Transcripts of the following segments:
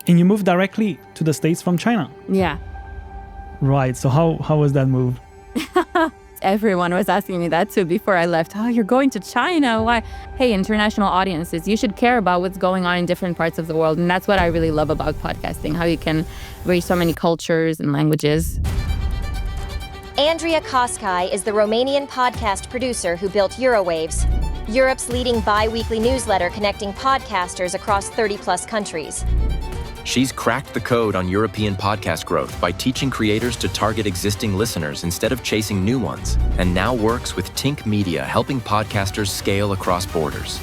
And you moved directly to the States from China? Yeah. Right. So how was that move? Everyone was asking me that too before I left. Oh, you're going to China? Why? Hey, international audiences, you should care about what's going on in different parts of the world. And that's what I really love about podcasting, how you can reach so many cultures and languages. Andreea Coscai is the Romanian podcast producer who built Eurowaves, Europe's leading bi-weekly newsletter connecting podcasters across 30-plus countries. She's cracked the code on European podcast growth by teaching creators to target existing listeners instead of chasing new ones, and now works with Tink Media, helping podcasters scale across borders.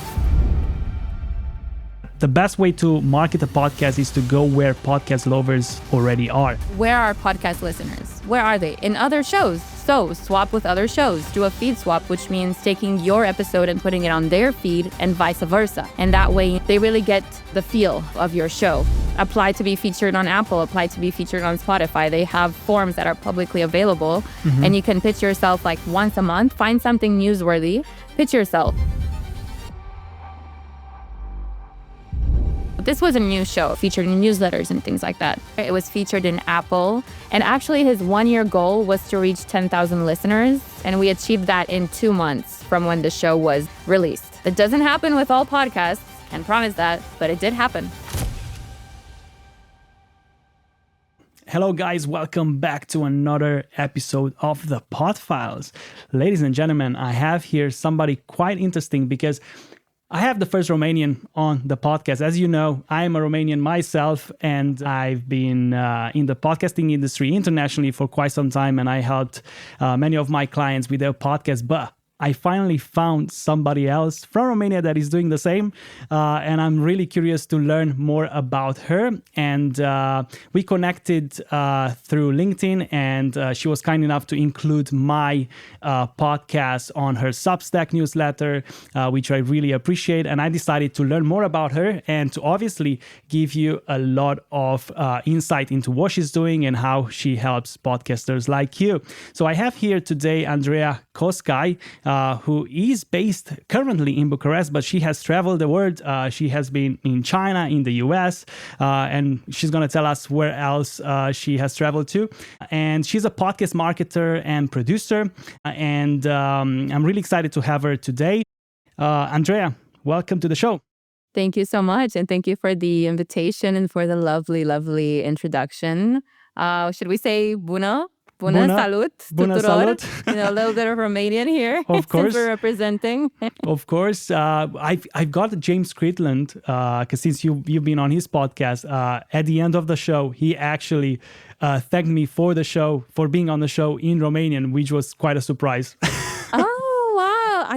The best way to market a podcast is to go where podcast lovers already are. Where are podcast listeners? Where are they? In other shows. So swap with other shows. Do a feed swap, which means taking your episode and putting it on their feed and vice versa. And that way they really get the feel of your show. Apply to be featured on Apple, apply to be featured on Spotify. They have forms that are publicly available, and you can pitch yourself like once a month, find something newsworthy, pitch yourself. This was a new show featured in newsletters and things like that. It was featured in Apple. And actually his 1-year goal was to reach 10,000 listeners. And we achieved that in 2 months from when the show was released. It doesn't happen with all podcasts, can't promise that, but it did happen. Hello guys, welcome back to another episode of the Pod Files. Ladies and gentlemen, I have here somebody quite interesting because I have the first Romanian on the podcast. As you know, I am a Romanian myself, and I've been in the podcasting industry internationally for quite some time, and I helped many of my clients with their podcasts. But I finally found somebody else from Romania that is doing the same, and I'm really curious to learn more about her. And we connected through LinkedIn, and she was kind enough to include my podcast on her Substack newsletter, which I really appreciate. And I decided to learn more about her and to obviously give you a lot of insight into what she's doing and how she helps podcasters like you. So I have here today Andreea Coscai, who is based currently in Bucharest, but she has traveled the world. She has been in China, in the US, and she's going to tell us where else she has traveled to. And she's a podcast marketer and producer, and I'm really excited to have her today. Andrea, welcome to the show. Thank you so much. And thank you for the invitation and for the lovely, lovely introduction. Should we say bună? Bună salut Bună tuturor. salut. You know, a little bit of Romanian here. Of course. Since we're representing. Of course. I've got James Critland, because since you've been on his podcast, at the end of the show, he actually thanked me for the show, for being on the show in Romanian, which was quite a surprise.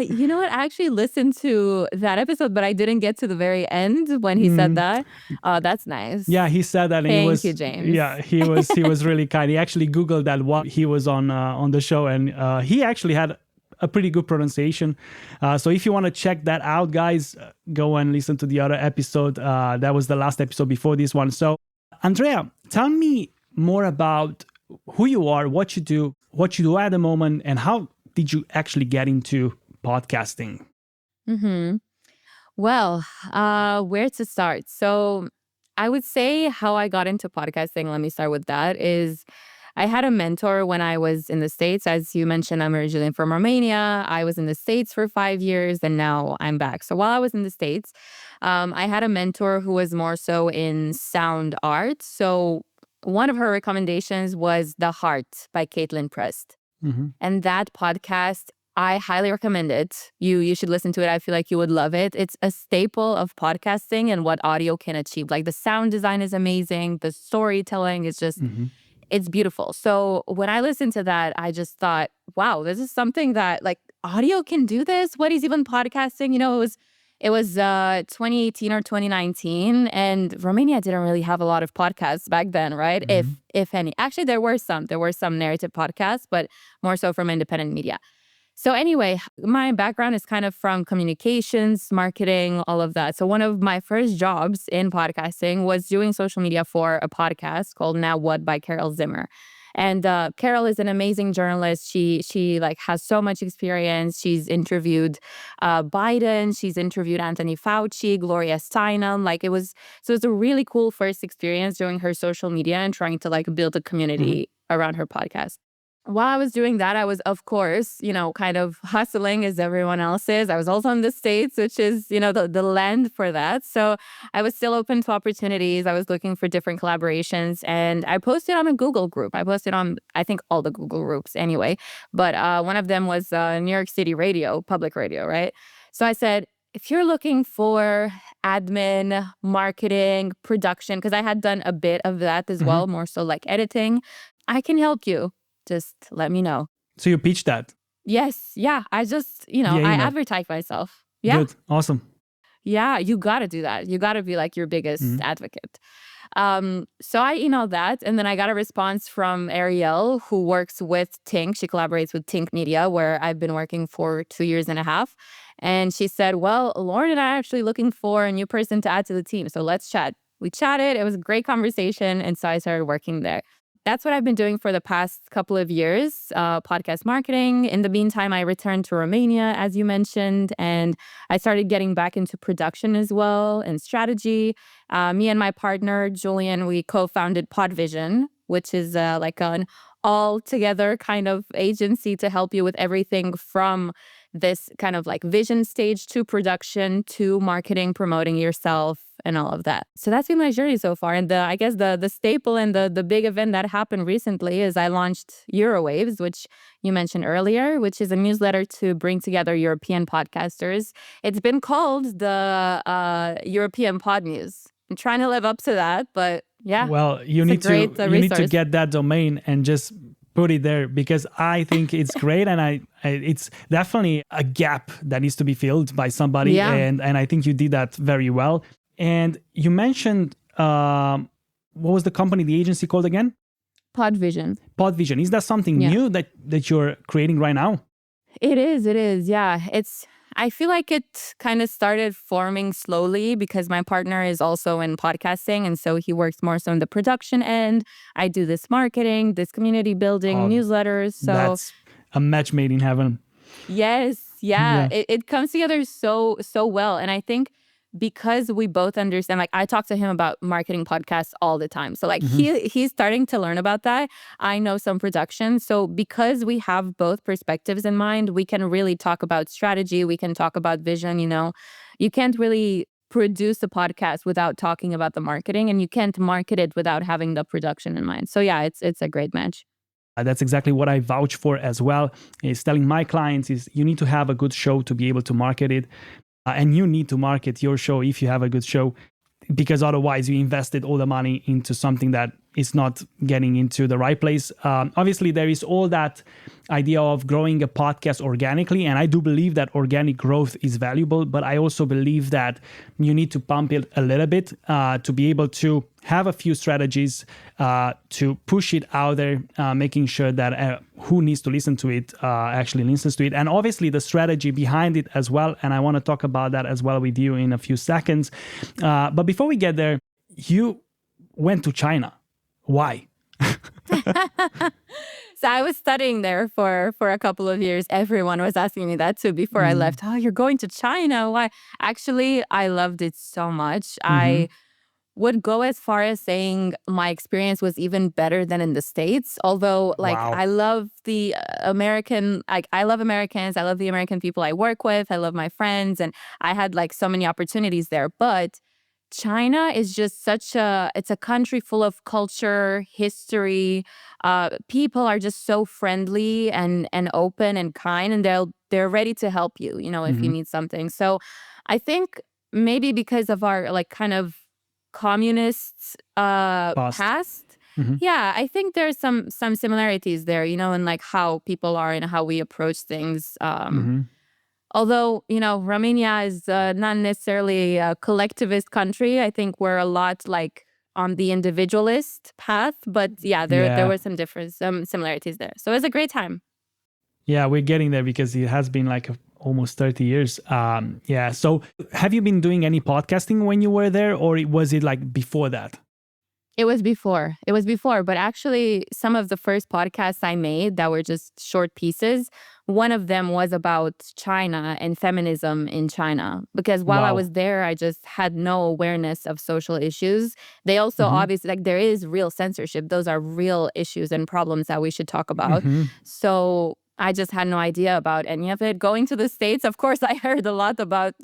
You know what? I actually listened to that episode, but I didn't get to the very end when he said that. That's nice. Yeah, he said that. And Thank you, James. Yeah, he was really kind. He actually Googled that while he was on the show, and he actually had a pretty good pronunciation. So if you want to check that out, guys, go and listen to the other episode. That was the last episode before this one. So, Andrea, tell me more about who you are, what you do at the moment, and how did you actually get into podcasting? Well, where to start? So I would say how I got into podcasting, let me start with that, is I had a mentor when I was in the States. As you mentioned, I'm originally from Romania. I was in the States for 5 years, and now I'm back. So while I was in the States, I had a mentor who was more so in sound art. So one of her recommendations was The Heart by Caitlin Prest. And that podcast, I highly recommend it. You should listen to it. I feel like you would love it. It's a staple of podcasting and what audio can achieve. Like the sound design is amazing. The storytelling is just, it's beautiful. So when I listened to that, I just thought, wow, this is something that like audio can do this. What is even podcasting? You know, it was 2018 or 2019, and Romania didn't really have a lot of podcasts back then, right? If any. Actually, there were some narrative podcasts, but more so from independent media. So anyway, my background is kind of from communications, marketing, all of that. So one of my first jobs in podcasting was doing social media for a podcast called Now What by Carol Zimmer. And Carol is an amazing journalist. She like has so much experience. She's interviewed Biden. She's interviewed Anthony Fauci, Gloria Steinem. Like it was a really cool first experience doing her social media and trying to like build a community around her podcast. While I was doing that, I was, of course, kind of hustling as everyone else is. I was also in the States, which is, the land for that. So I was still open to opportunities. I was looking for different collaborations. And I posted on a Google group. I posted on, I think, all the Google groups anyway. But one of them was New York City radio, public radio, right? So I said, if you're looking for admin, marketing, production, because I had done a bit of that as well, more so like editing, I can help you. Just let me know. So you pitched that? Yes. Yeah. I just, I advertise myself. Yeah. Good. Awesome. Yeah. You got to do that. You got to be like your biggest advocate. So I emailed that, and then I got a response from Ariel, who works with Tink. She collaborates with Tink Media, where I've been working for 2.5 years. And she said, well, Lauren and I are actually looking for a new person to add to the team. So let's chat. We chatted. It was a great conversation. And so I started working there. That's what I've been doing for the past couple of years, podcast marketing. In the meantime, I returned to Romania, as you mentioned, and I started getting back into production as well and strategy. Me and my partner, Julian, we co-founded Podvision, which is like an all-together kind of agency to help you with everything from this kind of like vision stage to production to marketing, promoting yourself, and all of that. So that's been my journey so far. And I guess the staple and the big event that happened recently is I launched Eurowaves, which you mentioned earlier, which is a newsletter to bring together European podcasters. It's been called the European Pod News. I'm trying to live up to that, but yeah. Well, you need to get that domain and just put it there, because I think it's great, and it's definitely a gap that needs to be filled by somebody, and I think you did that very well. And you mentioned what was the company, the agency called again? Podvision. Podvision. Is that something new that you're creating right now? It is. Yeah. I feel like it kind of started forming slowly because my partner is also in podcasting. And so he works more so in the production end. I do this marketing, this community building, newsletters. So that's a match made in heaven. Yes. Yeah. It comes together so well. And I think because we both understand, like I talk to him about marketing podcasts all the time. So like he's starting to learn about that. I know some production. So because we have both perspectives in mind, we can really talk about strategy. We can talk about vision. You can't really produce a podcast without talking about the marketing, and you can't market it without having the production in mind. So yeah, it's a great match. That's exactly what I vouch for as well. Is telling my clients is you need to have a good show to be able to market it. And you need to market your show if you have a good show, because otherwise you invested all the money into something that is not getting into the right place. Obviously, there is all that idea of growing a podcast organically, and I do believe that organic growth is valuable, but I also believe that you need to pump it a little bit to be able to have a few strategies to push it out there, making sure that who needs to listen to it actually listens to it. And obviously the strategy behind it as well. And I want to talk about that as well with you in a few seconds. But before we get there, you went to China. Why? So I was studying there for a couple of years. Everyone was asking me that too before I left. Oh, you're going to China? Why? Actually, I loved it so much. I would go as far as saying my experience was even better than in the States. Although, I love the American, I love Americans. I love the American people I work with. I love my friends. And I had so many opportunities there. But China is just it's a country full of culture, history. People are just so friendly and open and kind, and they're ready to help you, if you need something. So I think maybe because of our kind of communist past. Yeah, I think there's some similarities there, in how people are and how we approach things. Although, Romania is not necessarily a collectivist country. I think we're a lot on the individualist path. But yeah, there were some similarities there. So it was a great time. Yeah, we're getting there because it has been almost 30 years. So have you been doing any podcasting when you were there, or was it before that? It was before. It was before. But actually, some of the first podcasts I made that were just short pieces, one of them was about China and feminism in China. Because while I Wow. was there, I just had no awareness of social issues. They also Mm-hmm. obviously, like, there is real censorship. Those are real issues and problems that we should talk about. Mm-hmm. So I just had no idea about any of it. Going to the States, of course, I heard a lot about,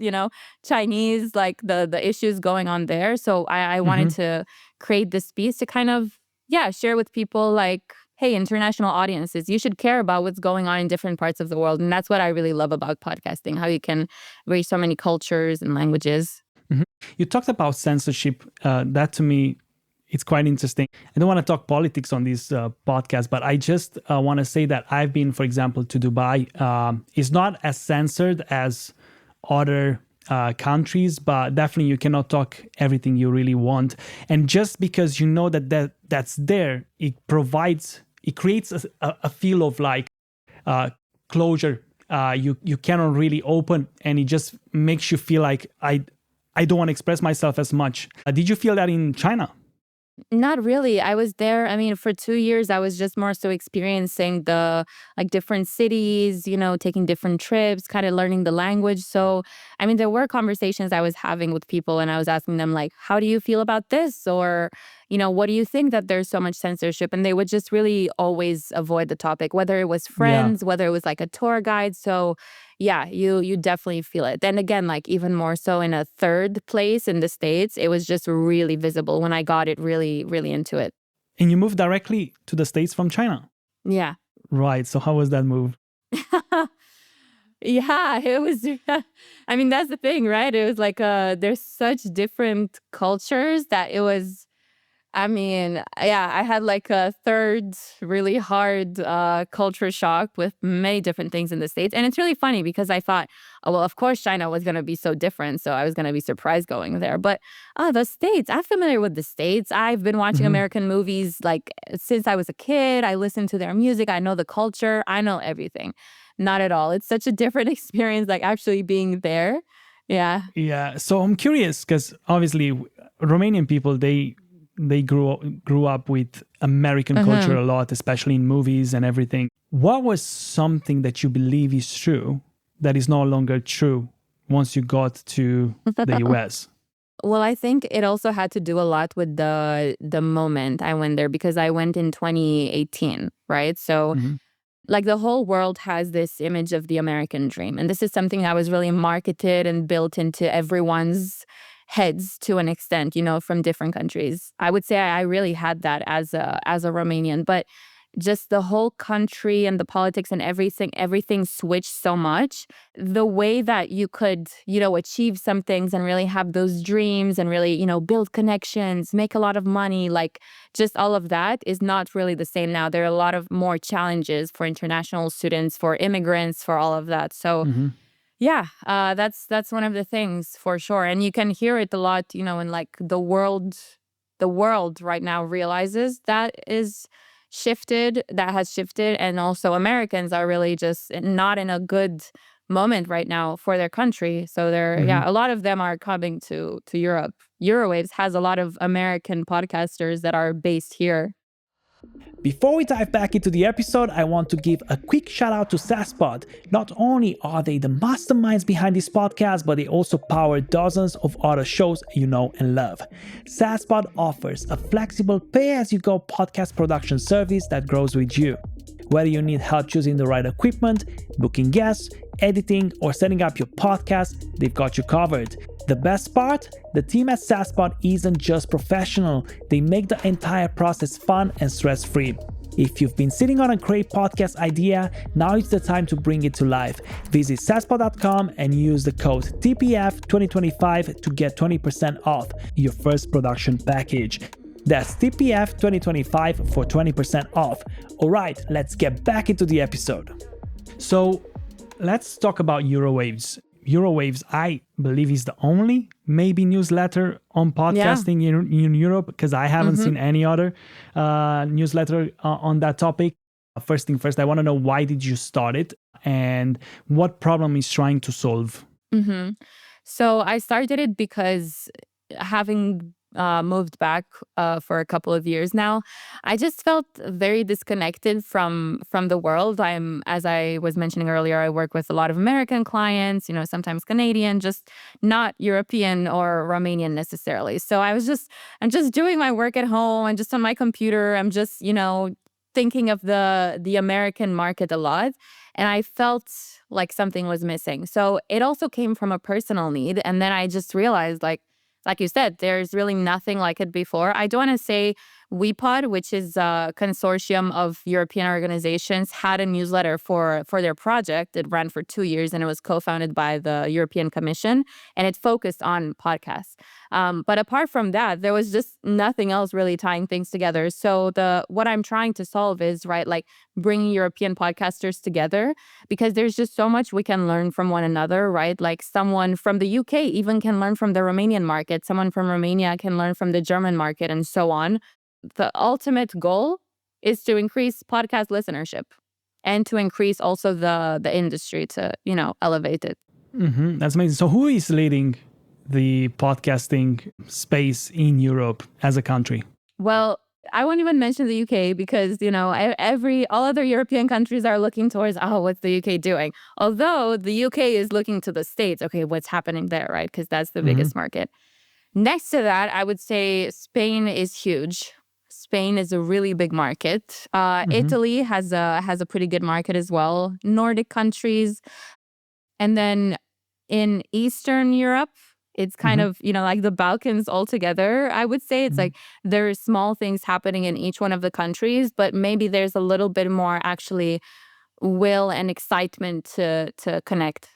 Chinese, like the issues going on there. So I Mm-hmm. wanted to create this piece to kind of, yeah, share with people like, hey, international audiences, you should care about what's going on in different parts of the world. And that's what I really love about podcasting, how you can reach so many cultures and languages. Mm-hmm. You talked about censorship. That to me, it's quite interesting. I don't want to talk politics on this podcast, but I just want to say that I've been, for example, to Dubai. It's not as censored as other countries, but definitely you cannot talk everything you really want. And just because you know that's there, it creates a feel of like closure. You cannot really open, and it just makes you feel like I don't want to express myself as much. Did you feel that in China? Not really. I was there. I mean, for 2 years, I was just more so experiencing the like different cities, taking different trips, kind of learning the language. So, I mean, there were conversations I was having with people and I was asking them, like, how do you feel about this? Or, what do you think that there's so much censorship? And they would just really always avoid the topic, whether it was Yeah. friends, whether it was like a tour guide. So, yeah, you definitely feel it. Then again, like even more so in a third place in the States, it was just really visible when I got it really, really into it. And you moved directly to the States from China. Yeah. Right. So how was that move? Yeah, it was. I mean, that's the thing, right? It was like there's such different cultures that it was. I mean, yeah, I had like a third really hard culture shock with many different things in the States. And it's really funny because I thought, oh, well, of course, China was going to be so different. So I was going to be surprised going there. But the States, I'm familiar with the States. I've been watching Mm-hmm. American movies like since I was a kid. I listen to their music. I know the culture. I know everything. Not at all. It's such a different experience, like actually being there. Yeah. Yeah. So I'm curious because obviously Romanian people, they grew up with American culture a lot, especially in movies and everything. What was something that you believe is true that is no longer true once you got to the US? Well, I think it also had to do a lot with the moment I went there because I went in 2018, right? So Mm-hmm. like the whole world has this image of the American dream. And this is something that was really marketed and built into everyone's heads to an extent, from different countries. I would say I really had that as a Romanian, but just the whole country and the politics and everything switched so much. The way that you could, achieve some things and really have those dreams and really, build connections, make a lot of money, like just all of that is not really the same now. There are a lot of more challenges for international students, for immigrants, for all of that. So Mm-hmm. yeah, that's one of the things for sure. And you can hear it a lot, in like the world right now realizes that has shifted. And also Americans are really just not in a good moment right now for their country. So Mm-hmm. a lot of them are coming to Europe. Eurowaves has a lot of American podcasters that are based here. Before we dive back into the episode, I want to give a quick shout out to SASpot. Not only are they the masterminds behind this podcast, but they also power dozens of other shows you know and love. SASpot offers a flexible pay-as-you-go podcast production service that grows with you. Whether you need help choosing the right equipment, booking guests, editing, or setting up your podcast, they've got you covered. The best part? The team at SASpot isn't just professional, they make the entire process fun and stress-free. If you've been sitting on a great podcast idea, now it's the time to bring it to life. Visit saspot.com and use the code TPF2025 to get 20% off your first production package. That's TPF2025 for 20% off. Alright, let's get back into the episode. So let's talk about Eurowaves. Eurowaves, I believe, is the only maybe newsletter on podcasting in Europe, because I haven't seen any other newsletter on that topic. First thing first, I want to know, why did you start it and what problem is trying to solve? So I started it because having moved back for a couple of years now, I just felt very disconnected from the world. As I was mentioning earlier, I work with a lot of American clients, sometimes Canadian, just not European or Romanian necessarily. So I'm just doing my work at home. I'm just on my computer. I'm just, thinking of the American market a lot. And I felt like something was missing. So it also came from a personal need. And then I just realized, like you said, there's really nothing like it before. I don't want to say WePod, which is a consortium of European organizations, had a newsletter for their project. It ran for 2 years and it was co-founded by the European Commission, and it focused on podcasts. But apart from that, there was just nothing else really tying things together. So what I'm trying to solve is, bringing European podcasters together, because there's just so much we can learn from one another, right? Like someone from the UK even can learn from the Romanian market. Someone from Romania can learn from the German market, and so on. The ultimate goal is to increase podcast listenership and to increase also the industry to, elevate it. That's amazing. So who is leading the podcasting space in Europe as a country? Well, I won't even mention the UK because, all other European countries are looking towards, what's the UK doing? Although the UK is looking to the States. Okay, what's happening there, right? Because that's the biggest market. Next to that, I would say Spain is huge. Spain is a really big market. Italy has a pretty good market as well. Nordic countries. And then in Eastern Europe, it's kind of, like the Balkans altogether. I would say it's like there are small things happening in each one of the countries, but maybe there's a little bit more actually will and excitement to connect.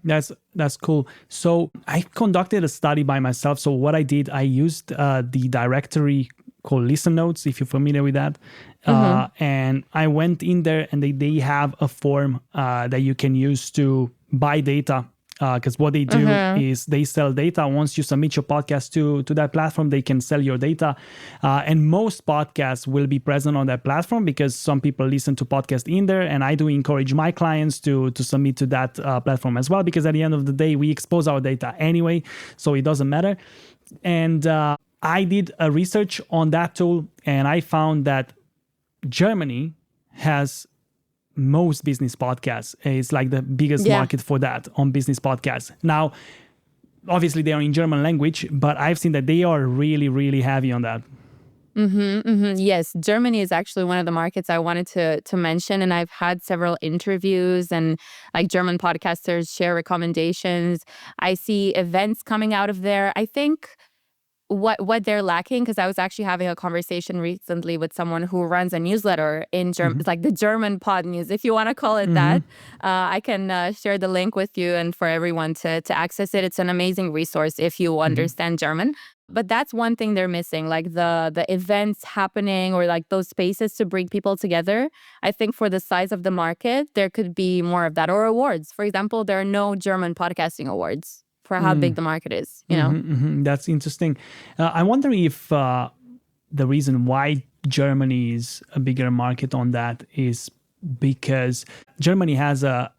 That's cool. So I conducted a study by myself. So what I did, I used the directory called Listen Notes, if you're familiar with that. And I went in there, and they have a form that you can use to buy data. Because what they do is they sell data. Once you submit your podcast to that platform, they can sell your data. And most podcasts will be present on that platform because some people listen to podcasts in there. And I do encourage my clients to submit to that platform as well, because at the end of the day, we expose our data anyway, so it doesn't matter. And I did a research on that tool, and I found that Germany has most business podcasts. It's like the biggest market for that on business podcasts. Now, obviously they are in German language, but I've seen that they are really, really heavy on that. Yes, Germany is actually one of the markets I wanted to mention, and I've had several interviews, and like German podcasters share recommendations. I see events coming out of there. I think what they're lacking, because I was actually having a conversation recently with someone who runs a newsletter in German. It's like the German pod news, if you want to call it that. I can share the link with you and for everyone to access it. It's an amazing resource if you understand German. But that's one thing they're missing, like the events happening, or like those spaces to bring people together. I think for the size of the market, there could be more of that. Or awards. For example, there are no German podcasting awards for how big the market is, That's interesting. I wonder if the reason why Germany is a bigger market on that is because Germany has a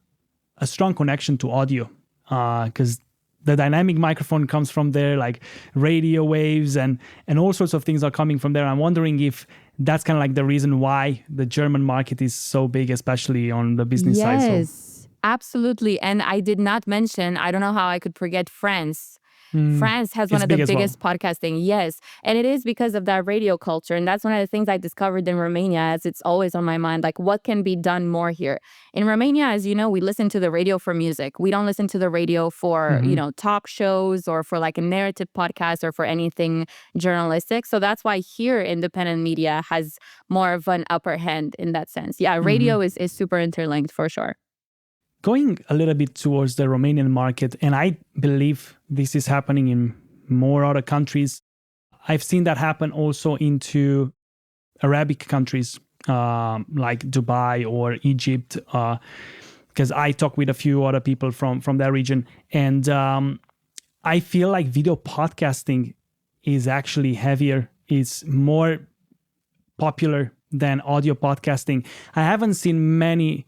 strong connection to audio, because the dynamic microphone comes from there, like radio waves and all sorts of things are coming from there. I'm wondering if that's kind of like the reason why the German market is so big, especially on the business side. Yes. Absolutely. And I did not mention, I don't know how I could forget France. France has one of the biggest podcasting. Yes. And it is because of that radio culture. And that's one of the things I discovered in Romania, as it's always on my mind, like what can be done more here. In Romania, as you know, we listen to the radio for music. We don't listen to the radio for, talk shows or for like a narrative podcast or for anything journalistic. So that's why here independent media has more of an upper hand in that sense. Yeah, radio is super interlinked for sure. Going a little bit towards the Romanian market, and I believe this is happening in more other countries. I've seen that happen also into Arabic countries like Dubai or Egypt, because I talk with a few other people from that region. And I feel like video podcasting is actually heavier. It's more popular than audio podcasting. I haven't seen many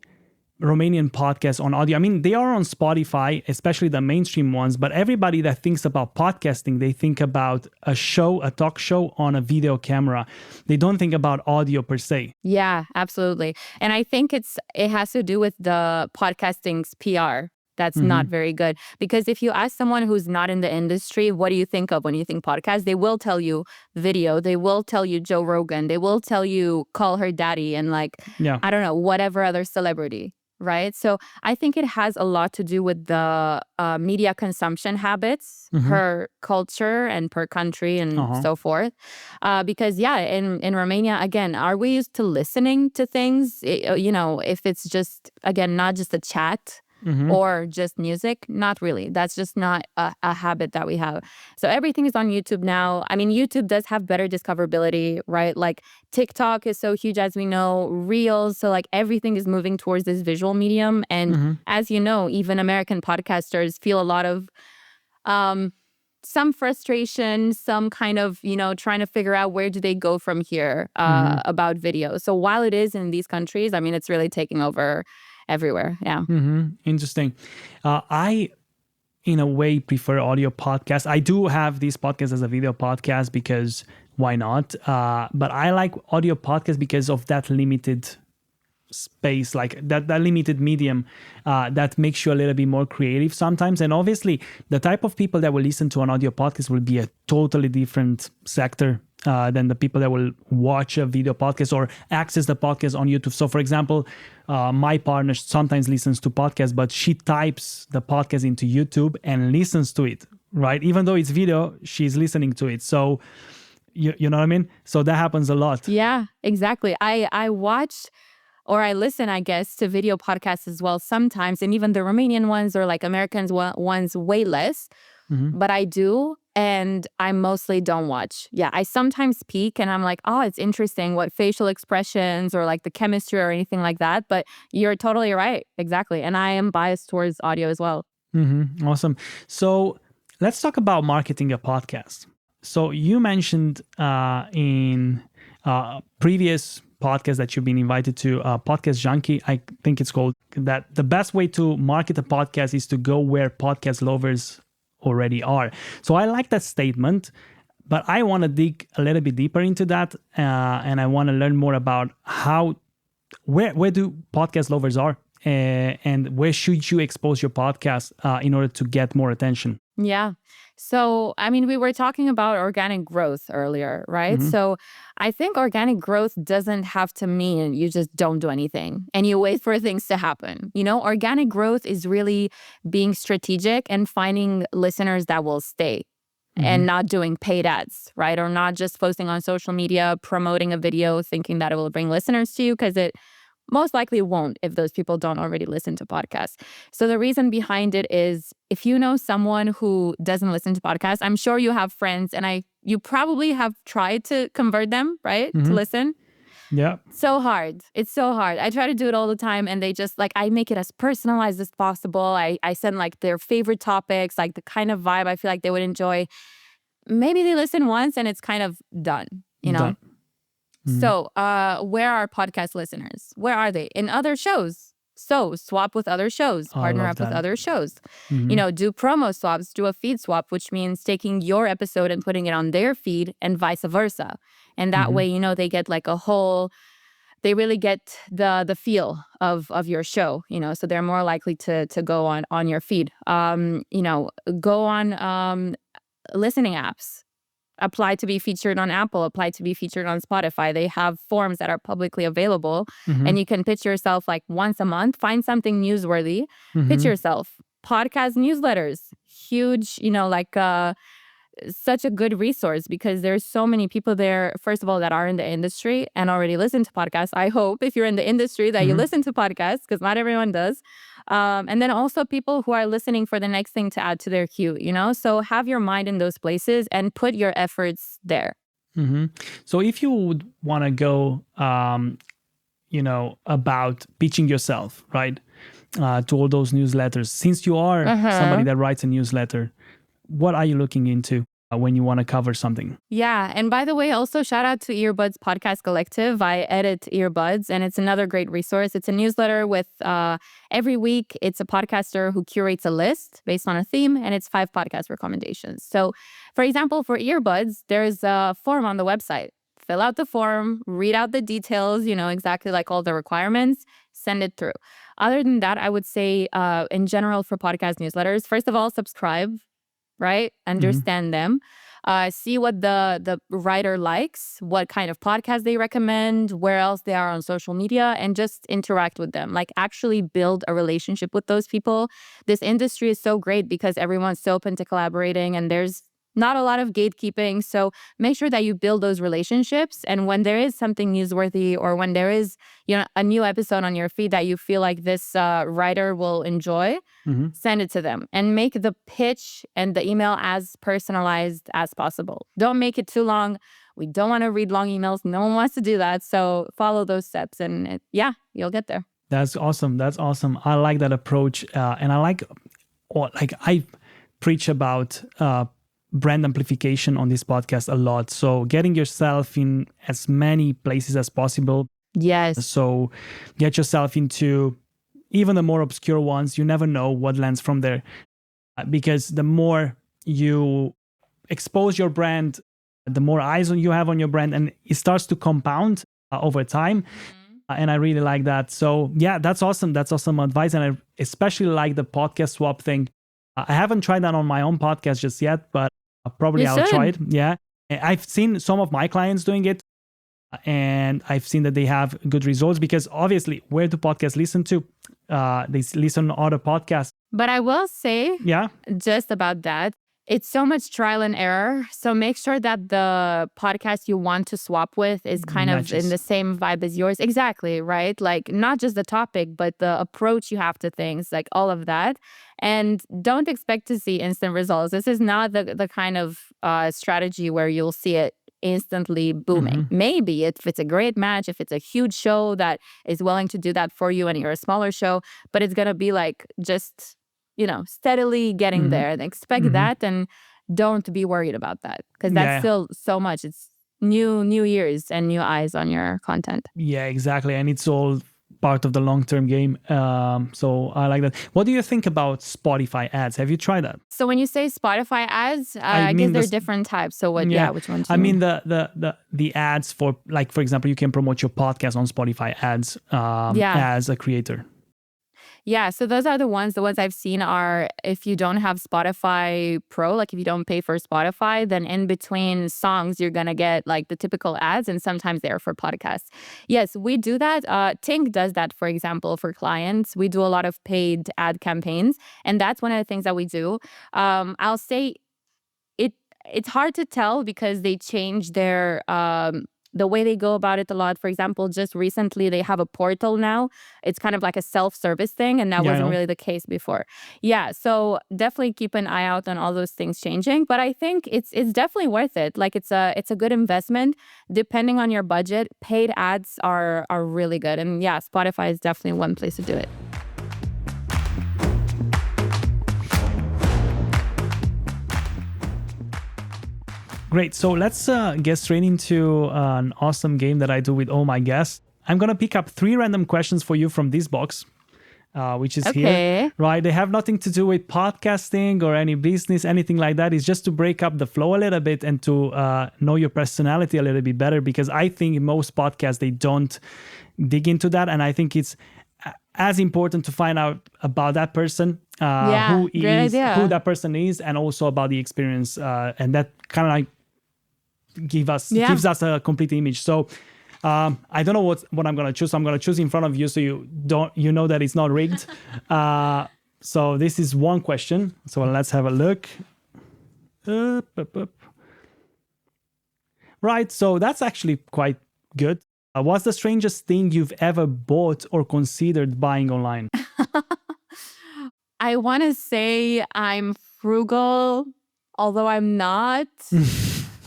Romanian podcasts on audio. I mean, they are on Spotify, especially the mainstream ones, but everybody that thinks about podcasting, they think about a talk show on a video camera. They don't think about audio per se. Yeah, absolutely. And I think it has to do with the podcasting's PR. That's not very good. Because if you ask someone who's not in the industry, what do you think of when you think podcast? They will tell you video. They will tell you Joe Rogan. They will tell you call her daddy and I don't know, whatever other celebrity, right? So I think it has a lot to do with the media consumption habits per culture and per country and so forth. Because in Romania, again, are we used to listening to things? If it's just, again, not just a chat, or just music? Not really. That's just not a habit that we have. So everything is on YouTube now. I mean, YouTube does have better discoverability, right? Like TikTok is so huge, as we know, Reels. So everything is moving towards this visual medium. And as you know, even American podcasters feel a lot of some frustration, some kind of, trying to figure out where do they go from here about video. So while it is in these countries, I mean, it's really taking over everywhere. Yeah. Interesting. I, in a way, prefer audio podcasts. I do have these podcasts as a video podcast because why not? But I like audio podcasts because of that limited space, like that limited medium that makes you a little bit more creative sometimes. And obviously, the type of people that will listen to an audio podcast will be a totally different sector than the people that will watch a video podcast or access the podcast on YouTube. So for example, my partner sometimes listens to podcasts, but she types the podcast into YouTube and listens to it, right? Even though it's video, she's listening to it. So you know what I mean? So that happens a lot. Yeah, exactly. I watch or I listen, I guess, to video podcasts as well sometimes, and even the Romanian ones or Americans ones way less. But I do, and I mostly don't watch. Yeah, I sometimes peek and I'm like, oh, it's interesting what facial expressions or the chemistry or anything like that. But you're totally right. Exactly. And I am biased towards audio as well. Awesome. So let's talk about marketing a podcast. So you mentioned in previous podcast that you've been invited to, Podcast Junkie, I think it's called, that the best way to market a podcast is to go where podcast lovers already are. So I like that statement, but I want to dig a little bit deeper into that, and I want to learn more about where do podcast lovers are, and where should you expose your podcast in order to get more attention. Yeah. So, I mean, we were talking about organic growth earlier, right? So I think organic growth doesn't have to mean you just don't do anything and you wait for things to happen. Organic growth is really being strategic and finding listeners that will stay and not doing paid ads, right? Or not just posting on social media, promoting a video, thinking that it will bring listeners to you, because it most likely won't if those people don't already listen to podcasts. So the reason behind it is if you know someone who doesn't listen to podcasts, I'm sure you have friends and you probably have tried to convert them, right? To listen. Yeah. So hard. It's so hard. I try to do it all the time and they just I make it as personalized as possible. I send their favorite topics, the kind of vibe I feel like they would enjoy. Maybe they listen once and it's kind of done, you know? Done. So, where are podcast listeners? Where are they? In other shows. So, swap with other shows, partner up with other shows. Do promo swaps, do a feed swap, which means taking your episode and putting it on their feed and vice versa. And that way, they get they really get the feel of your show, so they're more likely to go on your feed. Go on listening apps. Apply to be featured on Apple, apply to be featured on Spotify. They have forms that are publicly available and you can pitch yourself once a month, find something newsworthy, pitch yourself. Podcast newsletters, huge, such a good resource because there's so many people there, first of all, that are in the industry and already listen to podcasts. I hope if you're in the industry that you listen to podcasts because not everyone does. And then also people who are listening for the next thing to add to their queue, So have your mind in those places and put your efforts there. So if you would want to go, about pitching yourself, right, to all those newsletters, since you are somebody that writes a newsletter, what are you looking into? when you want to cover something. Yeah. And by the way, also shout out to Earbuds Podcast Collective. I edit Earbuds, and it's another great resource. It's a newsletter with every week, it's a podcaster who curates a list based on a theme, and it's 5 podcast recommendations. So, for example, for Earbuds, there's a form on the website. Fill out the form, read out the details, exactly like all the requirements, send it through. Other than that, I would say in general for podcast newsletters, first of all, subscribe, right? Understand them. See what the writer likes, what kind of podcast they recommend, where else they are on social media, and just interact with them. Like actually build a relationship with those people. This industry is so great because everyone's so open to collaborating and there's not a lot of gatekeeping. So make sure that you build those relationships. And when there is something newsworthy or when there is, a new episode on your feed that you feel like this writer will enjoy, send it to them and make the pitch and the email as personalized as possible. Don't make it too long. We don't want to read long emails. No one wants to do that. So follow those steps and you'll get there. That's awesome. I like that approach. And I I preach about brand amplification on this podcast a lot. So getting yourself in as many places as possible. Yes. So get yourself into even the more obscure ones. You never know what lands from there. Because the more you expose your brand, the more eyes you have on your brand, and it starts to compound over time. And I really like that. So yeah, that's awesome. That's awesome advice. And I especially like the podcast swap thing. I haven't tried that on my own podcast just yet, but probably I'll try it. Yeah. I've seen some of my clients doing it, and I've seen that they have good results because obviously where do podcasts listen to? They listen on other podcasts. But I will say just about that, it's so much trial and error. So make sure that the podcast you want to swap with is kind of in the same vibe as yours. Exactly, right? Like not just the topic, but the approach you have to things, like all of that. And don't expect to see instant results. This is not the kind of strategy where you'll see it instantly booming. Maybe if it's a great match, if it's a huge show that is willing to do that for you and you're a smaller show, but it's going to be like just steadily getting there, and expect that, and don't be worried about that because that's still so much. It's new years and new eyes on your content. Yeah, exactly. And it's all part of the long-term game. So I like that. What do you think about Spotify ads? Have you tried that? So when you say Spotify ads, I guess there are different types. So what? Yeah, which ones? I mean the ads for, like, for example, you can promote your podcast on Spotify ads as a creator. Yeah, so those are the ones I've seen are if you don't have Spotify Pro, like if you don't pay for Spotify, then in between songs, you're going to get like the typical ads, and sometimes they're for podcasts. Yes, we do that. Tink does that, for example, for clients. We do a lot of paid ad campaigns, and that's one of the things that we do. I'll say it's hard to tell because they change their the way they go about it a lot. For example, just recently they have a portal now. It's kind of like a self-service thing, and that wasn't really the case before. Yeah, so definitely keep an eye out on all those things changing. But I think it's definitely worth it. Like it's a good investment. Depending on your budget, paid ads are really good. And yeah, Spotify is definitely one place to do it. Great. So let's get straight into an awesome game that I do with all my guests. I'm going to pick up 3 random questions for you from this box, which is here. Right. They have nothing to do with podcasting or any business, anything like that. It's just to break up the flow a little bit and to know your personality a little bit better, because I think in most podcasts, they don't dig into that. And I think it's as important to find out about that person, who that person is, and also about the experience. And that kind of like gives us a complete image. So I don't know what I'm going to choose. I'm going to choose in front of you so you know that it's not rigged. So this is one question. So let's have a look. Right. So that's actually quite good. What's the strangest thing you've ever bought or considered buying online? I want to say I'm frugal, although I'm not.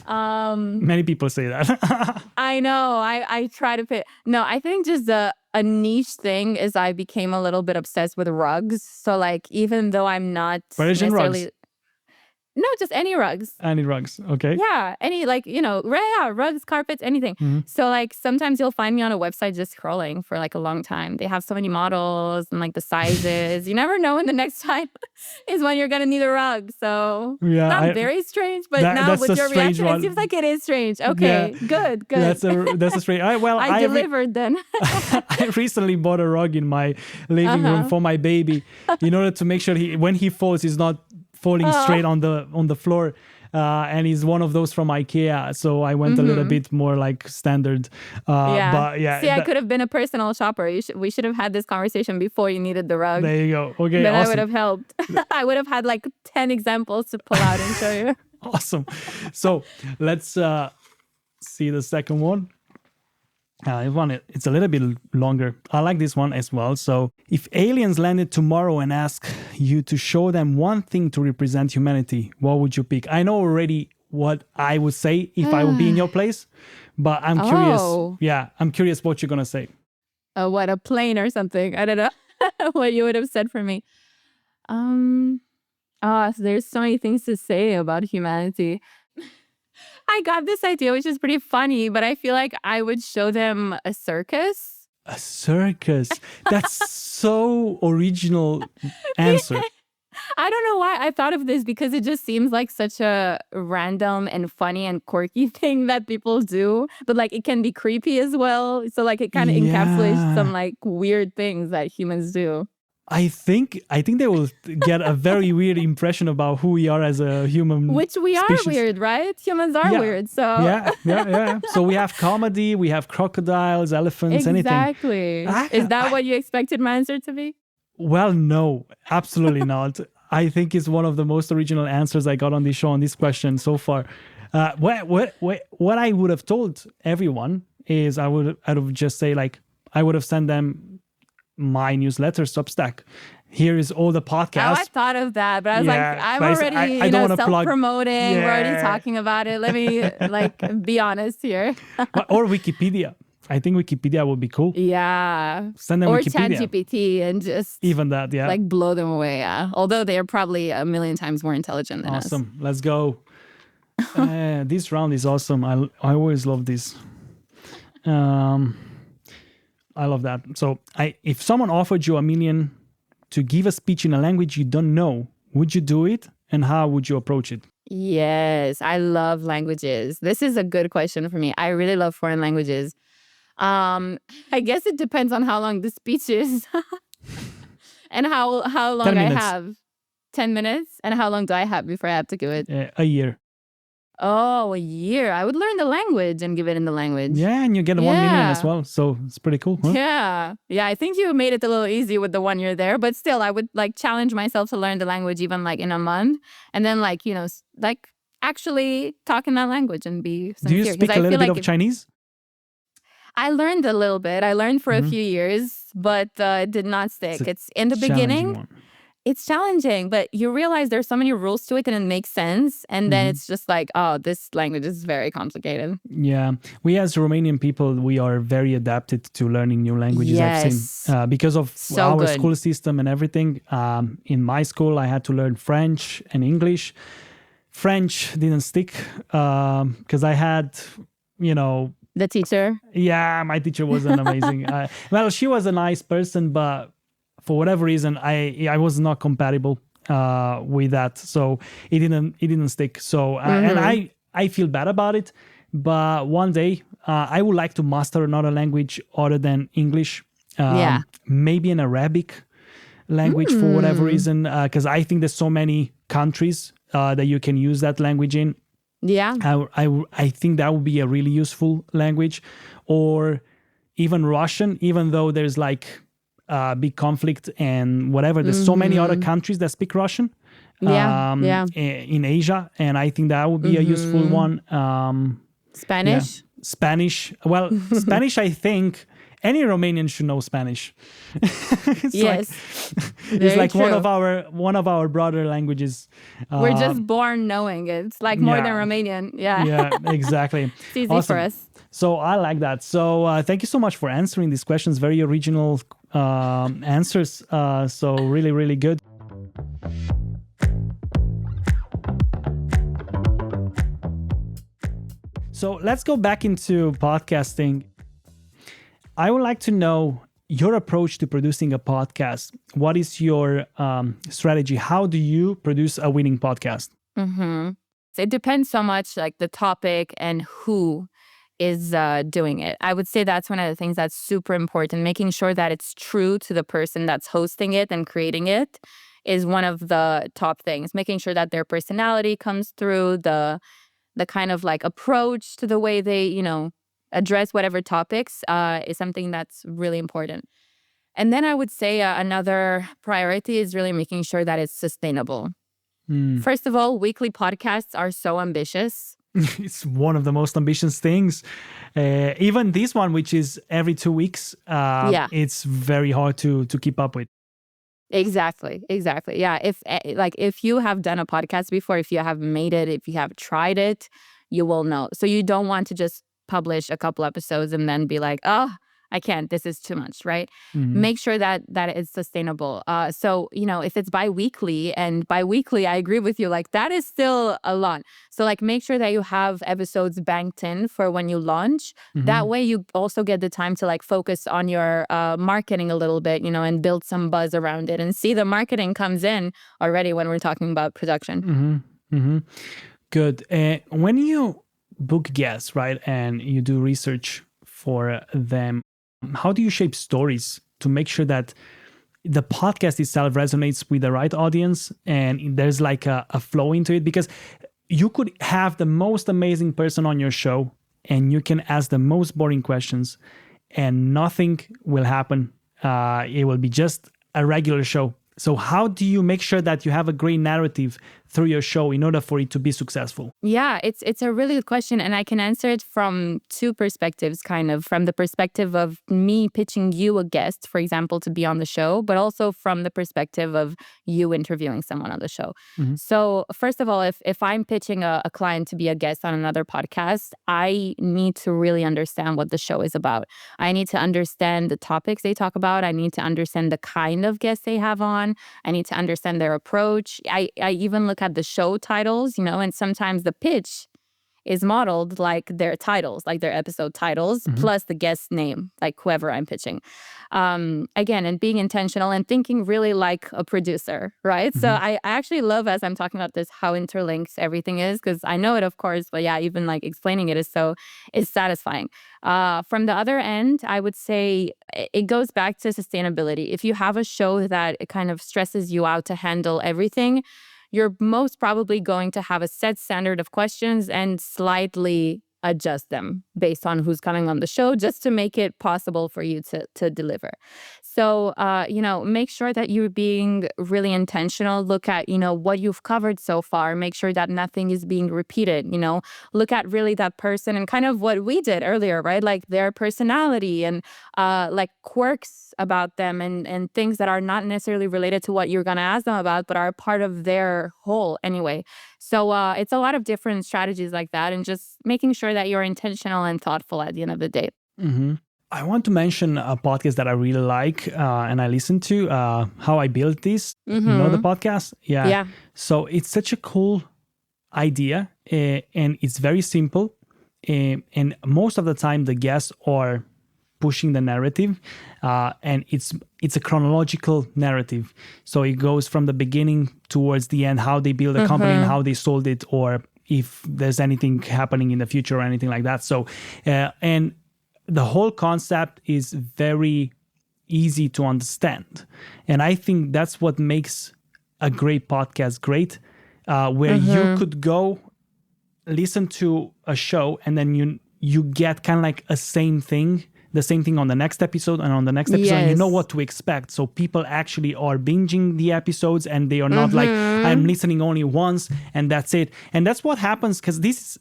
Many people say that. I know. I try to pay. No, I think just a niche thing is I became a little bit obsessed with rugs. So like, even though I'm not Persian rugs. No, just any rugs. Any rugs. Okay. Yeah, any rugs, carpets, anything. So like sometimes you'll find me on a website just scrolling for like a long time. They have so many models and like the sizes. You never know when the next time is when you're gonna need a rug. So not very strange, but now with your reaction, it seems like it is strange. Okay, good. That's a strange. I delivered then. I recently bought a rug in my living room for my baby in order to make sure when he falls, he's not falling straight on the floor, and he's one of those from IKEA, so I went a little bit more like standard. But yeah, see, I could have been a personal shopper. We should have had this conversation before you needed the rug. There you go. Okay, then awesome. I would have helped. I would have had like 10 examples to pull out and show you. Awesome. So let's see the second one. It's a little bit longer. I like this one as well. So, if aliens landed tomorrow and asked you to show them one thing to represent humanity, what would you pick? I know already what I would say if I would be in your place, but I'm curious. Yeah, I'm curious what you're going to say. What, a plane or something? I don't know what you would have said for me. So there's so many things to say about humanity. I got this idea, which is pretty funny, but I feel like I would show them a circus. A circus? That's so original answer. I don't know why I thought of this, because it just seems like such a random and funny and quirky thing that people do, but like it can be creepy as well. So like it kind of encapsulates some like weird things that humans do. I think they will get a very weird impression about who we are as a human. Which we species. Are weird, right? Humans are weird. So yeah. So we have comedy, we have crocodiles, elephants, anything. Exactly. Is that what you expected my answer to be? Well, no, absolutely not. I think it's one of the most original answers I got on this show on this question so far. What I would have told everyone is I would have just say like I would have sent them my newsletter, Substack. Here is all the podcasts. I thought of that, but I was like, I'm already self-promoting. We're already talking about it. Let me be honest here. Or Wikipedia. I think Wikipedia would be cool. Yeah. Send them or Wikipedia. ChatGPT and just even that, yeah. Like blow them away, yeah. Although they are probably a million times more intelligent than us. Awesome. Let's go. This round is awesome. I always love this. I love that. So if someone offered you $1 million to give a speech in a language you don't know, would you do it? And how would you approach it? Yes, I love languages. This is a good question for me. I really love foreign languages. I guess it depends on how long the speech is and how long I have. 10 minutes? And how long do I have before I have to give it? A year. Oh, a year. I would learn the language and give it in the language. Yeah, and you get $1 million as well. So it's pretty cool. Huh? Yeah, I think you made it a little easy with the 1 year there. But still, I would like challenge myself to learn the language even like in a month. And then actually talk in that language and be sincere. Do you speak a little bit of Chinese? I learned a little bit. I learned for a few years, but it did not stick. It's in the beginning. It's challenging, but you realize there's so many rules to it and it makes sense. And then it's just like, oh, this language is very complicated. Yeah. We as Romanian people, we are very adapted to learning new languages. Yes. I've seen because of our school system and everything. In my school, I had to learn French and English. French didn't stick because I had, the teacher? Yeah, my teacher wasn't amazing. Well, she was a nice person, but for whatever reason, I was not compatible with that, so it didn't stick. So and I feel bad about it. But one day I would like to master another language other than English. Maybe an Arabic language for whatever reason, because I think there's so many countries that you can use that language in. Yeah, I think that would be a really useful language, or even Russian. Even though there's like big conflict and whatever, there's so many other countries that speak Russian. In Asia, and I think that would be a useful one. Spanish. Spanish. Well, Spanish. I think any Romanian should know Spanish. It's like one of our brother languages. We're just born knowing it. It's like more than Romanian. Yeah, exactly. It's easy for us. So I like that. So thank you so much for answering these questions. Very original answers. So really, really good. So let's go back into podcasting. I would like to know your approach to producing a podcast. What is your strategy? How do you produce a winning podcast? Mm-hmm. It depends so much like the topic and who is doing it. I would say that's one of the things that's super important. Making sure that it's true to the person that's hosting it and creating it is one of the top things. Making sure that their personality comes through, the kind of like approach to the way they, address whatever topics is something that's really important. And then I would say another priority is really making sure that it's sustainable. First of all, weekly podcasts are so ambitious. It's one of the most ambitious things. Even this one, which is every 2 weeks, it's very hard to keep up with. Exactly. Yeah. If you have done a podcast before, if you have made it, if you have tried it, you will know. So you don't want to just publish a couple episodes and then be like, oh, I can't, this is too much, right? Mm-hmm. Make sure that it's sustainable. So, if it's bi-weekly, and bi-weekly, I agree with you, like that is still a lot. So like make sure that you have episodes banked in for when you launch. Mm-hmm. That way you also get the time to like focus on your marketing a little bit, and build some buzz around it, and see the marketing comes in already when we're talking about production. Mm-hmm. Mm-hmm. Good. When you book guests, right, and you do research for them, how do you shape stories to make sure that the podcast itself resonates with the right audience and there's like a flow into it? Because you could have the most amazing person on your show and you can ask the most boring questions and nothing will happen. It will be just a regular show. So how do you make sure that you have a great narrative through your show in order for it to be successful? Yeah, it's a really good question. And I can answer it from two perspectives, kind of from the perspective of me pitching you a guest, for example, to be on the show, but also from the perspective of you interviewing someone on the show. Mm-hmm. So first of all, if I'm pitching a client to be a guest on another podcast, I need to really understand what the show is about. I need to understand the topics they talk about. I need to understand the kind of guests they have on. I need to understand their approach. I even look at the show titles, and sometimes the pitch is modeled like their titles, like their episode titles, mm-hmm. plus the guest name, like whoever I'm pitching. Again, and being intentional and thinking really like a producer, right? Mm-hmm. So I actually love, as I'm talking about this, how interlinked everything is, because I know it, of course, but yeah, even like explaining it is satisfying. From the other end, I would say it goes back to sustainability. If you have a show that it kind of stresses you out to handle everything, you're most probably going to have a set standard of questions and slightly adjust them based on who's coming on the show, just to make it possible for you to deliver. So, make sure that you're being really intentional. Look at, what you've covered so far. Make sure that nothing is being repeated, Look at really that person and kind of what we did earlier, right? Like their personality and like quirks about them and things that are not necessarily related to what you're going to ask them about, but are part of their whole anyway. So it's a lot of different strategies like that, and just making sure that you're intentional and thoughtful at the end of the day. Mm-hmm. I want to mention a podcast that I really like and I listen to, How I Built This. Mm-hmm. You know the podcast? Yeah. So it's such a cool idea and it's very simple. And most of the time the guests are pushing the narrative and it's a chronological narrative. So it goes from the beginning towards the end, how they build a company and how they sold it, or if there's anything happening in the future or anything like that. So, and the whole concept is very easy to understand. And I think that's what makes a great podcast great, where you could go listen to a show and then you get kind of like the same thing on the next episode and on the next episode. Yes. You know what to expect. So people actually are binging the episodes and they are not like, I'm listening only once and that's it. And that's what happens, because this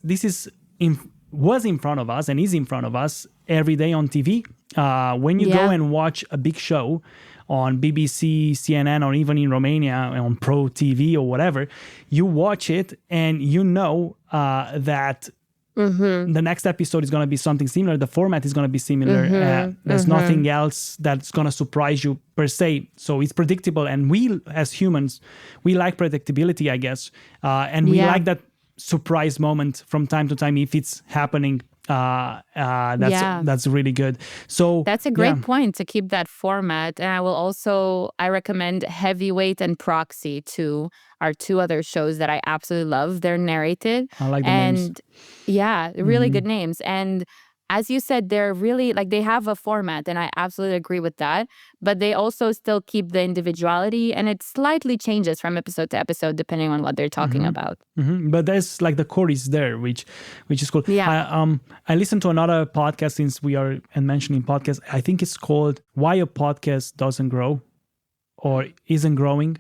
was in front of us and is in front of us every day on TV. When you go and watch a big show on BBC, CNN, or even in Romania on Pro TV or whatever, you watch it and you know that the next episode is going to be something similar. The format is going to be similar. There's nothing else that's going to surprise you per se. So it's predictable. And we, as humans, we like predictability, I guess. And we like that surprise moment from time to time if it's happening. That's really good. So that's a great point to keep that format. And I recommend Heavyweight and Proxy too, are two other shows that I absolutely love. They're narrated. I like the names. Yeah, really good names. And as you said, they're really like they have a format, and I absolutely agree with that. But they also still keep the individuality, and it slightly changes from episode to episode depending on what they're talking about. But there's like the core is there, which is cool. Yeah. I listened to another podcast since we are mentioning podcasts. I think it's called Why a Podcast Doesn't Grow or Isn't Growing.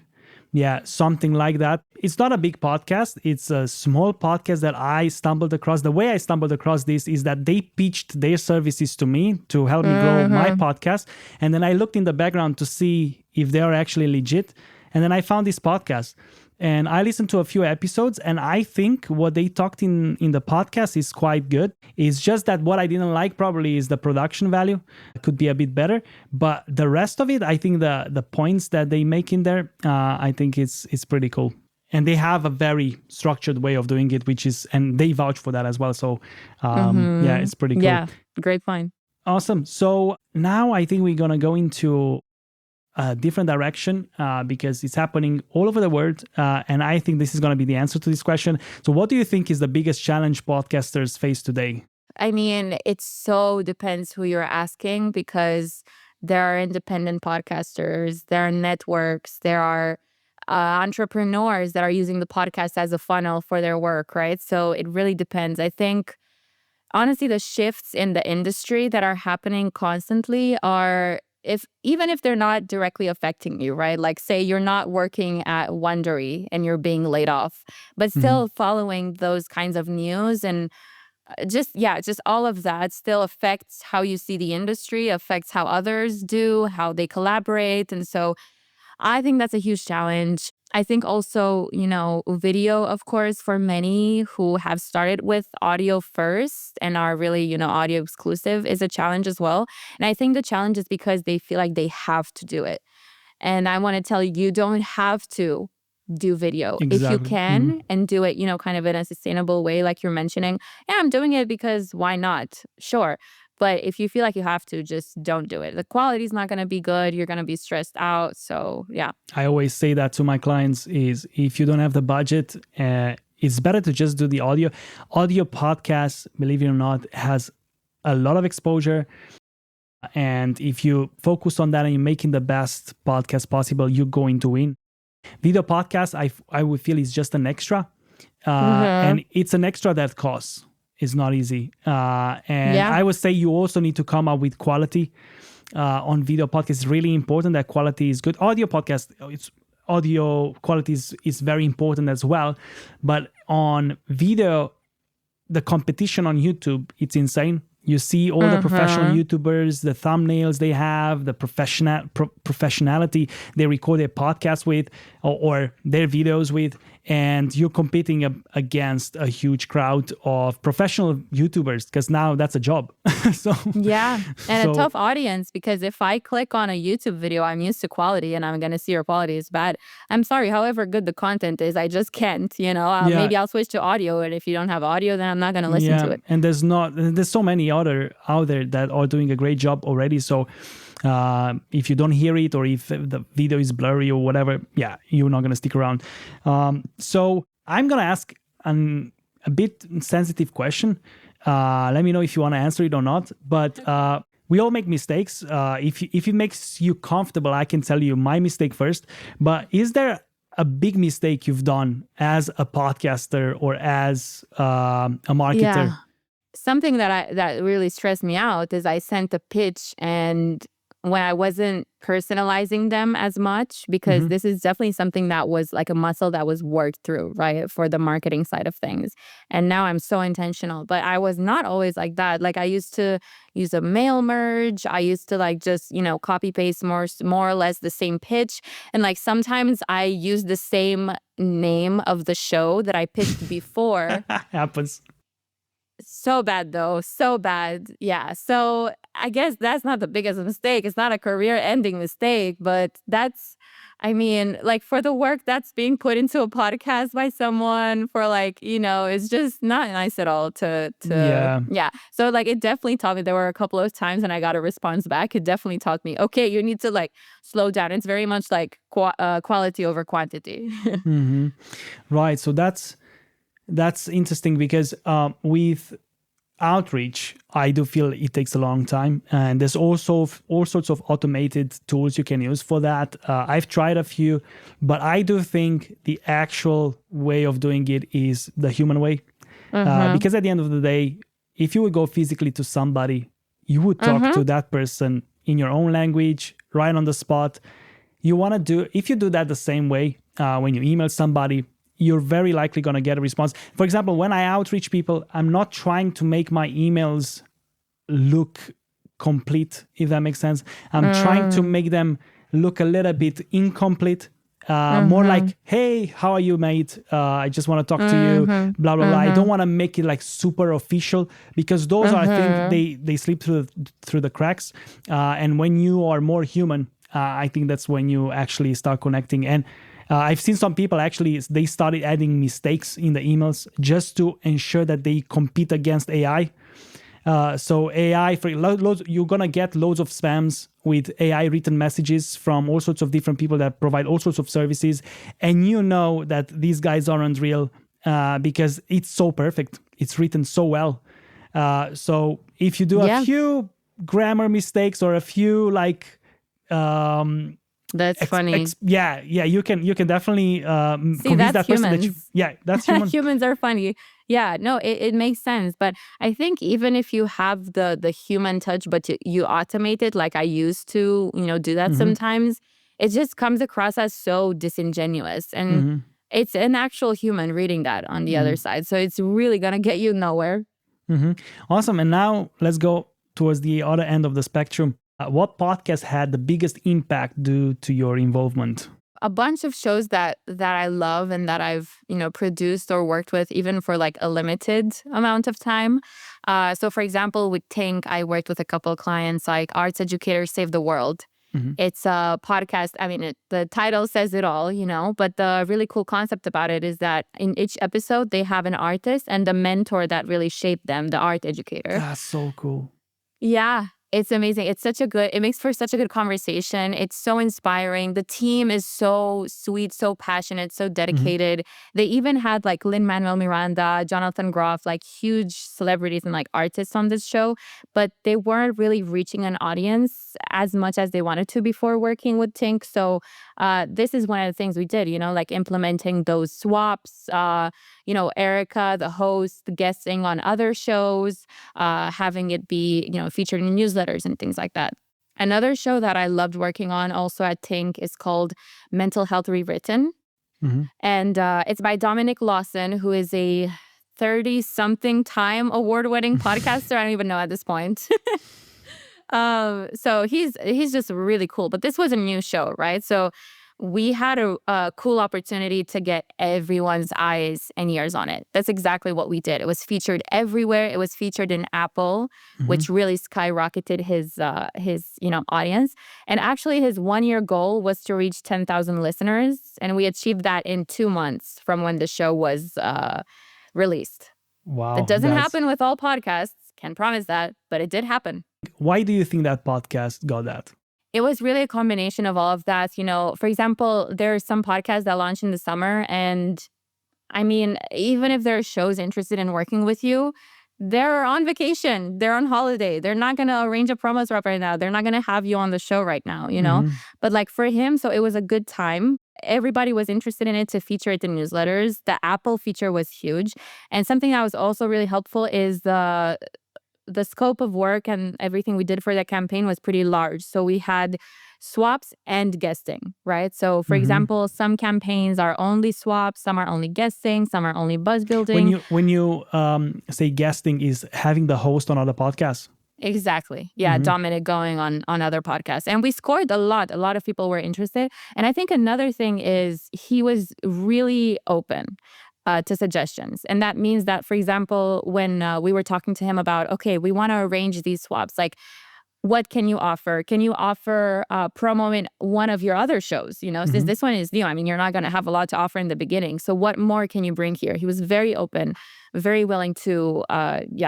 Yeah, something like that. It's not a big podcast. It's a small podcast that I stumbled across. The way I stumbled across this is that they pitched their services to me to help me grow my podcast. And then I looked in the background to see if they are actually legit. And then I found this podcast. And I listened to a few episodes, and I think what they talked in the podcast is quite good. It's just that what I didn't like probably is the production value. It could be a bit better. But the rest of it, I think the points that they make in there, I think it's pretty cool. And they have a very structured way of doing it, and they vouch for that as well. So yeah, it's pretty cool. Yeah, great point. Awesome. So now I think we're going to go into a different direction because it's happening all over the world. And I think this is going to be the answer to this question. So what do you think is the biggest challenge podcasters face today? I mean, it so depends who you're asking, because there are independent podcasters, there are networks, there are entrepreneurs that are using the podcast as a funnel for their work, right? So it really depends. I think, honestly, the shifts in the industry that are happening constantly are, even if they're not directly affecting you, right? Like, say you're not working at Wondery and you're being laid off, but still following those kinds of news and just all of that still affects how you see the industry, affects how others do, how they collaborate. And so I think that's a huge challenge. I think also, video, of course, for many who have started with audio first and are really, audio exclusive is a challenge as well. And I think the challenge is because they feel like they have to do it. And I want to tell you, you don't have to do video. Exactly. If you can and do it, kind of in a sustainable way, like you're mentioning. Yeah, I'm doing it because why not? Sure. But if you feel like you have to, just don't do it. The quality is not going to be good. You're going to be stressed out. So, yeah. I always say that to my clients is if you don't have the budget, it's better to just do the audio. Audio podcasts, believe it or not, has a lot of exposure. And if you focus on that and you're making the best podcast possible, you're going to win. Video podcast, I would feel is just an extra. And it's an extra that costs. It's not easy. I would say you also need to come up with quality on video podcasts. It's really important that quality is good. Audio quality is very important as well. But on video, the competition on YouTube, it's insane. You see all the professional YouTubers, the thumbnails they have, the professionality they record their podcasts with or their videos with, and you're competing against a huge crowd of professional YouTubers because now that's a job. A tough audience, because if I click on a YouTube video, I'm used to quality and I'm going to see your quality is bad. I'm sorry, however good the content is, I just can't, maybe I'll switch to audio, and if you don't have audio, then I'm not going to listen to it. And there's so many other out there that are doing a great job already. So if you don't hear it or if the video is blurry or whatever, you're not going to stick around. So I'm going to ask a bit sensitive question. Let me know if you want to answer it or not. But we all make mistakes. If it makes you comfortable, I can tell you my mistake first. But is there a big mistake you've done as a podcaster or as a marketer? Yeah. Something that really stressed me out is I sent a pitch, and when I wasn't personalizing them as much, because this is definitely something that was like a muscle that was worked through, right, for the marketing side of things. And now I'm so intentional, but I was not always like that. Like I used to use a mail merge. I used to like just, copy paste more or less the same pitch. And like sometimes I use the same name of the show that I pitched before. Happens. So bad though. So bad. Yeah. So I guess that's not the biggest mistake. It's not a career-ending mistake, but that's I mean, like for the work that's being put into a podcast by someone for like, it's just not nice at all yeah. So like it definitely taught me, there were a couple of times and I got a response back. It definitely taught me, okay, you need to like slow down. It's very much like quality over quantity. Right. So that's interesting because with outreach, I do feel it takes a long time, and there's also all sorts of automated tools you can use for that. I've tried a few, but I do think the actual way of doing it is the human way, because at the end of the day, if you would go physically to somebody, you would talk to that person in your own language, right on the spot. If you do that the same way when you email somebody, you're very likely going to get a response. For example, when I outreach people, I'm not trying to make my emails look complete, if that makes sense. I'm trying to make them look a little bit incomplete, more like, hey, how are you, mate? I just want to talk to you, blah, blah, blah. I don't want to make it like super official, because those are, I think, they slip through the cracks. And when you are more human, I think that's when you actually start connecting. And I've seen some people actually, they started adding mistakes in the emails just to ensure that they compete against AI. So AI, you're going to get loads of spams with AI written messages from all sorts of different people that provide all sorts of services. And you know that these guys aren't real because it's so perfect. It's written so well. So if you do a few grammar mistakes or a few like... That's funny. You can definitely convince that person that that's human. Humans are funny. Yeah, no, it makes sense. But I think even if you have the human touch, but you automate it, like I used to, do that sometimes, it just comes across as so disingenuous. And it's an actual human reading that on the other side. So it's really going to get you nowhere. Awesome. And now let's go towards the other end of the spectrum. What podcast had the biggest impact due to your involvement? A bunch of shows that I love and that I've, produced or worked with even for like a limited amount of time. So for example, with Tink, I worked with a couple of clients like Arts Educators Save the World. It's a podcast. I mean, the title says it all, but the really cool concept about it is that in each episode, they have an artist and the mentor that really shaped them, the art educator. That's so cool. Yeah. It's amazing. It makes for such a good conversation. It's so inspiring. The team is so sweet, so passionate, so dedicated. They even had like Lin-Manuel Miranda, Jonathan Groff, like huge celebrities and like artists on this show, but they weren't really reaching an audience as much as they wanted to before working with Tink. So this is one of the things we did, like implementing those swaps, Erica, the host, guesting on other shows, having it be, featured in newsletters and things like that. Another show that I loved working on also at Tink is called Mental Health Rewritten. And it's by Dominic Lawson, who is a 30-something time award-winning podcaster. I don't even know at this point. So he's just really cool. But this was a new show, right? So we had a cool opportunity to get everyone's eyes and ears on it. That's exactly what we did. It was featured everywhere. It was featured in Apple, which really skyrocketed his audience. And actually, his 1-year goal was to reach 10,000 listeners, and we achieved that in 2 months from when the show was released. Wow, that doesn't happen with all podcasts. Can't promise that, but it did happen. Why do you think that podcast got that? It was really a combination of all of that. For example, there are some podcasts that launch in the summer. And I mean, even if there are shows interested in working with you, they're on vacation. They're on holiday. They're not going to arrange a promo swap right now. They're not going to have you on the show right now, But like for him, so it was a good time. Everybody was interested in it to feature it in newsletters. The Apple feature was huge. And something that was also really helpful is the scope of work and everything we did for that campaign was pretty large. So we had swaps and guesting, right? So for example, some campaigns are only swaps, some are only guesting, some are only buzz building. When you say guesting is having the host on other podcasts. Exactly. Yeah, Dominic going on other podcasts. And we scored a lot. A lot of people were interested. And I think another thing is he was really open to suggestions. And that means that, for example, when we were talking to him about, okay, we want to arrange these swaps, like what can you offer? Can you offer promo in one of your other shows? Since this one is new, I mean, you're not going to have a lot to offer in the beginning. So what more can you bring here? He was very open, very willing to,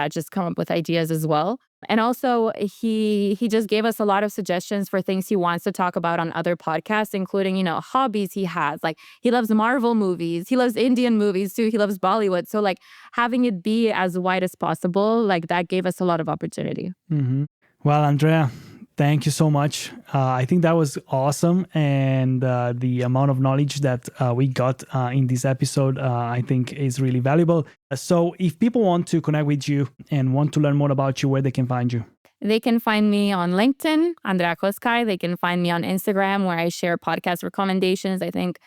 just come up with ideas as well. And also, he just gave us a lot of suggestions for things he wants to talk about on other podcasts, including, hobbies he has. Like, he loves Marvel movies. He loves Indian movies, too. He loves Bollywood. So, like, having it be as wide as possible, like, that gave us a lot of opportunity. Mm-hmm. Well, Andrea, thank you so much. I think that was awesome. And the amount of knowledge that we got in this episode, I think is really valuable. So if people want to connect with you and want to learn more about you, where they can find you? They can find me on LinkedIn, Andreea Coscai. They can find me on Instagram, where I share podcast recommendations. I think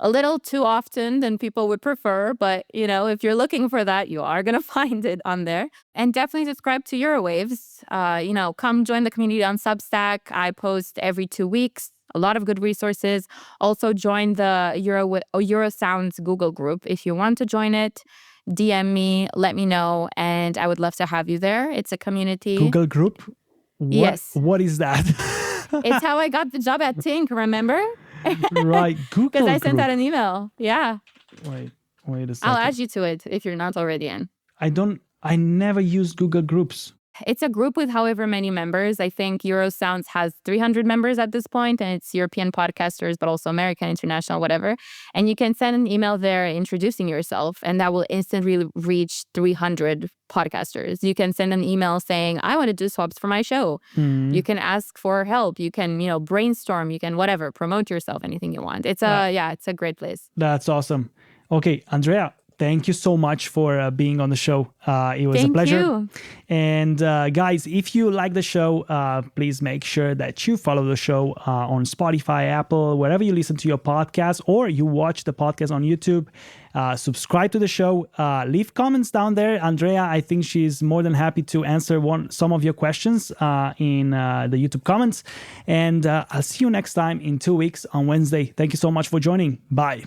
a little too often than people would prefer. But, if you're looking for that, you are going to find it on there. And definitely subscribe to Eurowaves. Come join the community on Substack. I post every 2 weeks. A lot of good resources. Also join the Eurosounds Google group. If you want to join it, DM me, let me know. And I would love to have you there. It's a community. Google group? Yes. What is that? It's how I got the job at Tink, remember? Right, Google Because I sent group. out an email. Yeah. Wait a second. I'll add you to it if you're not already in. I never use Google Groups. It's a group with however many members. I think Eurosounds has 300 members at this point, and it's European podcasters, but also American, international, whatever. And you can send an email there introducing yourself, and that will instantly reach 300 podcasters. You can send an email saying, I want to do swaps for my show. You can ask for help. You can, brainstorm. You can whatever, promote yourself, anything you want. It's it's a great place. That's awesome. Okay, Andrea, thank you so much for being on the show. It was a pleasure. You. And guys, if you like the show, please make sure that you follow the show on Spotify, Apple, wherever you listen to your podcast, or you watch the podcast on YouTube. Subscribe to the show. Leave comments down there. Andrea, I think she's more than happy to answer some of your questions in the YouTube comments. And I'll see you next time in 2 weeks on Wednesday. Thank you so much for joining. Bye.